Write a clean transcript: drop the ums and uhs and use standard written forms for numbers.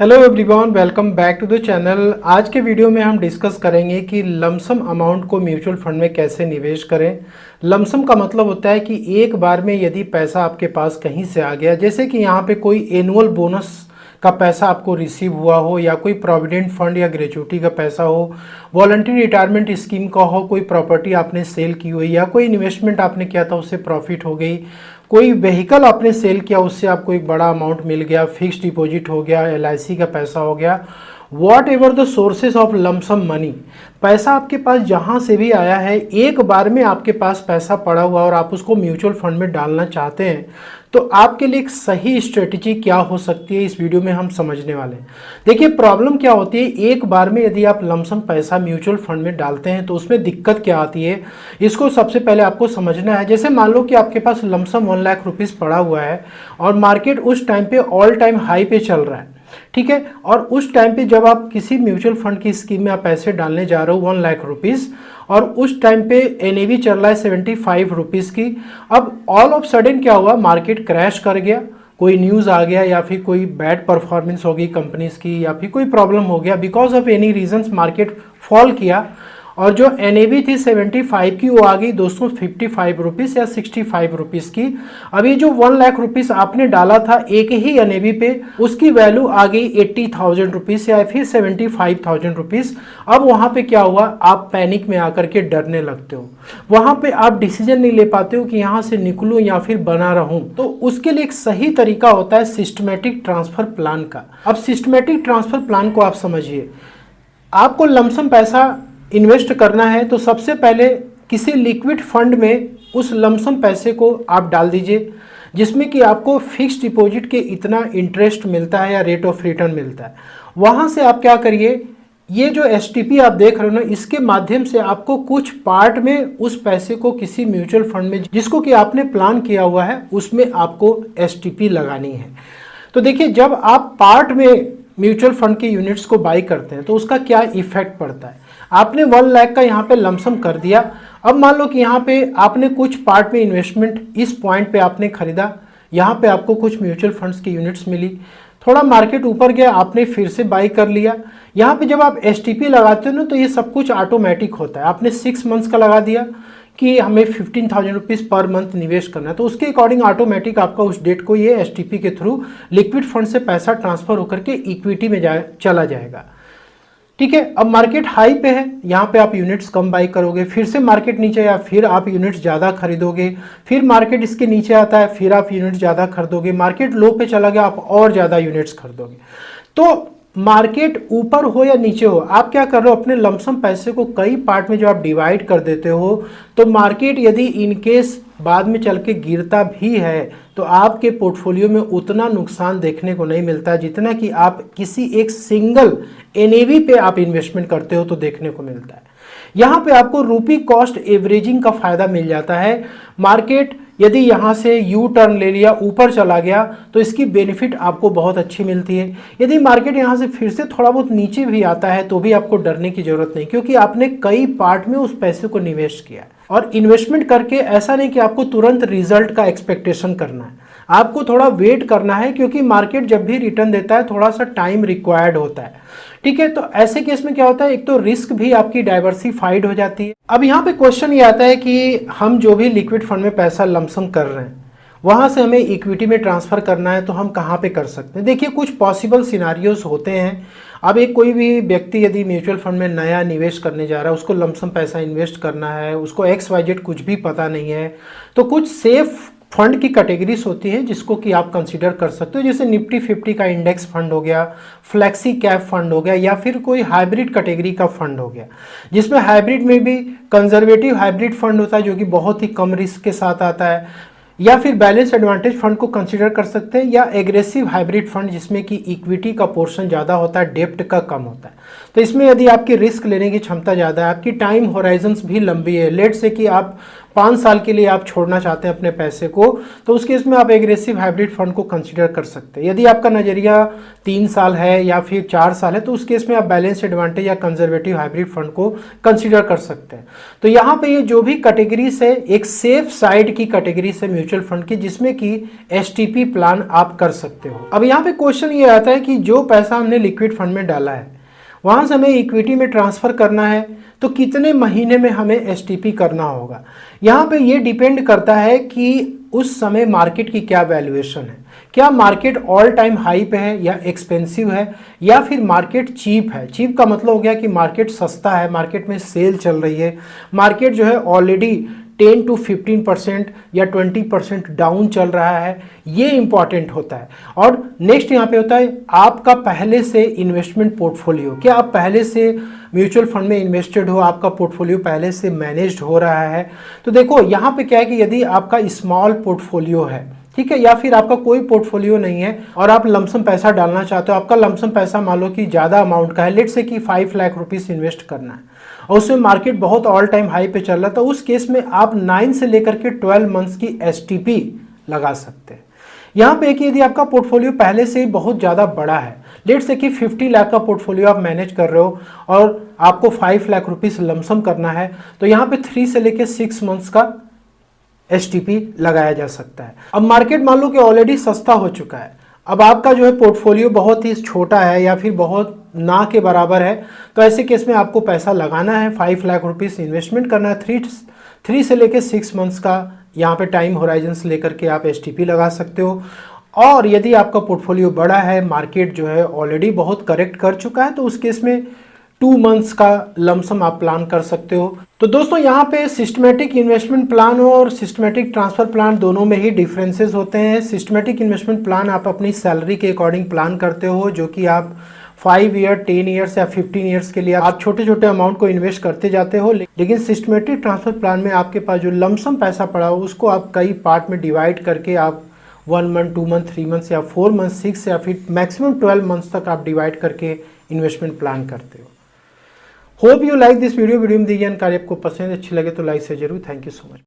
Hello everyone, welcome back to the channel. आज के video में हम डिस्कस करेंगे कि लमसम अमाउंट को म्यूचुअल फंड में कैसे निवेश करें। लमसम का मतलब होता है कि एक बार में यदि पैसा आपके पास कहीं से आ गया, जैसे कि यहाँ पे कोई एनुअल बोनस का पैसा आपको रिसीव हुआ हो, या कोई प्रोविडेंट फंड या ग्रेचुइटी का पैसा हो, वॉलंटरी रिटायरमेंट स्कीम का हो, कोई प्रॉपर्टी आपने सेल की हुई, या कोई इन्वेस्टमेंट आपने किया था उससे प्रॉफिट हो गई, कोई व्हीकल आपने सेल किया उससे आपको एक बड़ा अमाउंट मिल गया, फिक्स डिपॉजिट हो गया, एलआईसी का पैसा हो गया, what ever the sources of lump sum money. पैसा आपके पास जहाँ से भी आया है, एक बार में आपके पास पैसा पड़ा हुआ और आप उसको म्यूचुअल फंड में डालना चाहते हैं, तो आपके लिए एक सही स्ट्रेटजी क्या हो सकती है, इस वीडियो में हम समझने वाले हैं। देखिए, प्रॉब्लम क्या होती है, एक बार में यदि आप लमसम पैसा म्यूचुअल फंड में डालते हैं तो उसमें दिक्कत क्या आती है, इसको सबसे पहले आपको समझना है। जैसे मान लो कि आपके पास लमसम 1 लाख रुपीज़ पड़ा हुआ है और मार्केट उस टाइम पे ऑल टाइम हाई पे चल रहा है, ठीक है, और उस टाइम पे जब आप किसी म्यूचुअल फंड की स्कीम में आप पैसे डालने जा रहे हो 1 लाख रुपीज़, और उस टाइम पे एनएवी चल रहा है 75 रुपीज़ की। अब ऑल ऑफ सडन क्या हुआ, मार्केट क्रैश कर गया, कोई न्यूज़ आ गया या फिर कोई बैड परफॉर्मेंस होगी कंपनीज की, या फिर कोई प्रॉब्लम हो गया, because of any reasons market fall किया, और जो एनएवी थी 75 की वो आ गई दोस्तों 55 रुपीज़ या 65 रुपीज़ की। अभी जो 1 लाख रुपीज़ आपने डाला था एक ही एनएवी पे, उसकी वैल्यू आ गई 80,000 रुपीज़ या फिर 75,000 रुपीज़। अब वहाँ पे क्या हुआ, आप पैनिक में आकर के डरने लगते हो, वहाँ पे आप डिसीजन नहीं ले पाते हो कि यहाँ से निकलूँ या फिर बना रहूँ। तो उसके लिए एक सही तरीका होता है सिस्टमेटिक ट्रांसफ़र प्लान का। अब सिस्टमेटिक ट्रांसफ़र प्लान को आप समझिए। आपको लमसम पैसा इन्वेस्ट करना है तो सबसे पहले किसी लिक्विड फंड में उस लमसम पैसे को आप डाल दीजिए, जिसमें कि आपको फिक्स डिपॉजिट के इतना इंटरेस्ट मिलता है या रेट ऑफ रिटर्न मिलता है। वहाँ से आप क्या करिए, ये जो एसटीपी आप देख रहे हो ना, इसके माध्यम से आपको कुछ पार्ट में उस पैसे को किसी म्यूचुअल फंड में जिसको कि आपने प्लान किया हुआ है उसमें आपको एसटीपी लगानी है। तो देखिए, जब आप पार्ट में म्यूचुअल फंड के यूनिट्स को बाई करते हैं तो उसका क्या इफेक्ट पड़ता है। आपने 1 लाख का यहाँ पे लमसम कर दिया। अब मान लो कि यहाँ पे आपने कुछ पार्ट में इन्वेस्टमेंट इस पॉइंट पे आपने खरीदा, यहाँ पे आपको कुछ म्यूचुअल फंड्स की यूनिट्स मिली, थोड़ा मार्केट ऊपर गया, आपने फिर से बाई कर लिया। यहाँ पे जब आप एसटीपी लगाते हो ना तो ये सब कुछ ऑटोमेटिक होता है। आपने 6 मंथ्स का लगा दिया कि हमें 15,000 रुपीज़ पर मंथ निवेश करना है, तो उसके अकॉर्डिंग ऑटोमेटिक आपका उस डेट को ये एसटीपी के थ्रू लिक्विड फंड से पैसा ट्रांसफर होकर के इक्विटी में चला जाएगा, ठीक है। अब मार्केट हाई पे है, यहाँ पे आप यूनिट्स कम बाई करोगे, फिर से मार्केट नीचे आया, फिर आप यूनिट्स ज़्यादा खरीदोगे, फिर मार्केट इसके नीचे आता है, फिर आप यूनिट्स ज़्यादा खरीदोगे, मार्केट लो पे चला गया, आप और ज़्यादा यूनिट्स खरीदोगे। तो मार्केट ऊपर हो या नीचे हो, आप क्या कर रहे हो, अपने लमसम पैसे को कई पार्ट में जो आप डिवाइड कर देते हो, तो मार्केट यदि इनकेस बाद में चल के गिरता भी है तो आपके पोर्टफोलियो में उतना नुकसान देखने को नहीं मिलता जितना कि आप किसी एक सिंगल एनएवी पे आप इन्वेस्टमेंट करते हो तो देखने को मिलता है। यहाँ पे आपको रूपी कॉस्ट एवरेजिंग का फायदा मिल जाता है। मार्केट यदि यहाँ से यू टर्न ले लिया, ऊपर चला गया, तो इसकी बेनिफिट आपको बहुत अच्छी मिलती है। यदि मार्केट यहाँ से फिर से थोड़ा बहुत नीचे भी आता है तो भी आपको डरने की जरूरत नहीं, क्योंकि आपने कई पार्ट में उस पैसे को निवेश किया। और इन्वेस्टमेंट करके ऐसा नहीं कि आपको तुरंत रिजल्ट का एक्सपेक्टेशन करना है, आपको थोड़ा वेट करना है, क्योंकि मार्केट जब भी रिटर्न देता है थोड़ा सा टाइम रिक्वायर्ड होता है, ठीक है। तो ऐसे केस में क्या होता है, एक तो रिस्क भी आपकी डाइवर्सिफाइड हो जाती है। अब यहाँ पे क्वेश्चन ये आता है कि हम जो भी लिक्विड फंड में पैसा लमसम कर रहे हैं वहाँ से हमें इक्विटी में ट्रांसफ़र करना है, तो हम कहाँ पे कर सकते हैं। देखिए, कुछ पॉसिबल सिनारियोज होते हैं। अब एक कोई भी व्यक्ति यदि म्यूचुअल फंड में नया निवेश करने जा रहा है, उसको लमसम पैसा इन्वेस्ट करना है, उसको XYZ कुछ भी पता नहीं है, तो कुछ सेफ फंड की कैटेगरीज होती है जिसको कि आप कंसीडर कर सकते हो, जैसे निफ्टी 50 का इंडेक्स फंड हो गया, फ्लेक्सी कैप फंड हो गया, या फिर कोई हाइब्रिड कैटेगरी का फंड हो गया, जिसमें हाइब्रिड में भी कंजर्वेटिव हाइब्रिड फंड होता है जो कि बहुत ही कम रिस्क के साथ आता है, या फिर बैलेंस एडवांटेज फंड को कंसीडर कर सकते हैं, या एग्रेसिव हाइब्रिड फंड जिसमें कि इक्विटी का पोर्शन ज़्यादा होता है, डेप्ट का कम होता है। तो इसमें यदि आपकी रिस्क लेने की क्षमता ज़्यादा है, आपकी टाइम होराइजन्स भी लंबी है, लेट से कि आप 5 साल के लिए आप छोड़ना चाहते हैं अपने पैसे को, तो उस केस में आप एग्रेसिव हाइब्रिड फंड को कंसीडर कर सकते हैं। यदि आपका नज़रिया 3 साल है या फिर 4 साल है, तो उस केस में आप बैलेंस एडवांटेज या कंजर्वेटिव हाइब्रिड फंड को कंसीडर कर सकते हैं। तो यहाँ पे ये जो भी कैटेगरीज है, एक सेफ साइड की कैटेगरीज है म्यूचुअल फंड की, जिसमें कि एसटीपी प्लान आप कर सकते हो। अब यहाँ पे क्वेश्चन ये आता है कि जो पैसा हमने लिक्विड फंड में डाला है, वहाँ से हमें इक्विटी में ट्रांसफ़र करना है, तो कितने महीने में हमें एसटीपी करना होगा। यहाँ पे ये डिपेंड करता है कि उस समय मार्केट की क्या वैल्यूएशन है, क्या मार्केट ऑल टाइम हाई पे है या एक्सपेंसिव है, या फिर मार्केट चीप है। चीप का मतलब हो गया कि मार्केट सस्ता है, मार्केट में सेल चल रही है, मार्केट जो है ऑलरेडी 10 to 15% या 20% डाउन चल रहा है, ये इंपॉर्टेंट होता है। और नेक्स्ट यहाँ पे होता है आपका पहले से इन्वेस्टमेंट पोर्टफोलियो, क्या आप पहले से म्यूचुअल फंड में इन्वेस्टेड हो, आपका पोर्टफोलियो पहले से मैनेज्ड हो रहा है। तो देखो यहाँ पे क्या है कि यदि आपका स्मॉल पोर्टफोलियो है, ठीक है, या फिर आपका कोई पोर्टफोलियो नहीं है और आप लमसम पैसा डालना चाहते हो, आपका लमसम पैसा मान लो कि ज़्यादा अमाउंट का है, लेट से कि 5 लाख रुपीस इन्वेस्ट करना है और उसमें मार्केट बहुत ऑल टाइम हाई पे चल रहा है, तो उस केस में आप 9 से लेकर के 12 मंथ्स की एसटीपी लगा सकते हैं। यहाँ पे कि यदि आपका पोर्टफोलियो पहले से ही बहुत ज़्यादा बड़ा है, लेट से कि 50 लाख का पोर्टफोलियो आप मैनेज कर रहे हो और आपको 5 लाख रुपीस लमसम करना है, तो यहाँ पे 3 से लेकर 6 मंथ्स का एसटीपी लगाया जा सकता है। अब मार्केट मान लो कि ऑलरेडी सस्ता हो चुका है, अब आपका जो है पोर्टफोलियो बहुत ही छोटा है या फिर बहुत ना के बराबर है, तो ऐसे केस में आपको पैसा लगाना है, 5 लाख रुपीस इन्वेस्टमेंट करना है, 3 से लेकर 6 मंथ्स का यहाँ पे टाइम होराइजन से लेकर के आप एसटीपी लगा सकते हो। और यदि आपका पोर्टफोलियो बड़ा है, मार्केट जो है ऑलरेडी बहुत करेक्ट कर चुका है, तो उस केस में 2 मंथ्स का लमसम आप प्लान कर सकते हो। तो दोस्तों यहाँ पे सिस्टमेटिक इन्वेस्टमेंट प्लान और सिस्टमेटिक ट्रांसफ़र प्लान दोनों में ही डिफरेंसेस होते हैं। सिस्टमेटिक इन्वेस्टमेंट प्लान आप अपनी सैलरी के अकॉर्डिंग प्लान करते हो, जो कि आप 5 ईयर, 10 ईयर्स या 15 ईयर्स के लिए आप छोटे छोटे अमाउंट को इन्वेस्ट करते जाते हो। लेकिन सिस्टमेटिक ट्रांसफ़र प्लान में आपके पास जो लमसम पैसा पड़ा हो, उसको आप कई पार्ट में डिवाइड करके आप 1 मंथ, 2 मंथ, 3 मंथ्स या 4 मंथ, 6 या फिर मैक्सिमम 12 मंथ्स तक आप डिवाइड करके इन्वेस्टमेंट प्लान करते हो। Hope you like this video में दी जानकारी आपको पसंद अच्छी लगे तो लाइक से जरूर। Thank you so much.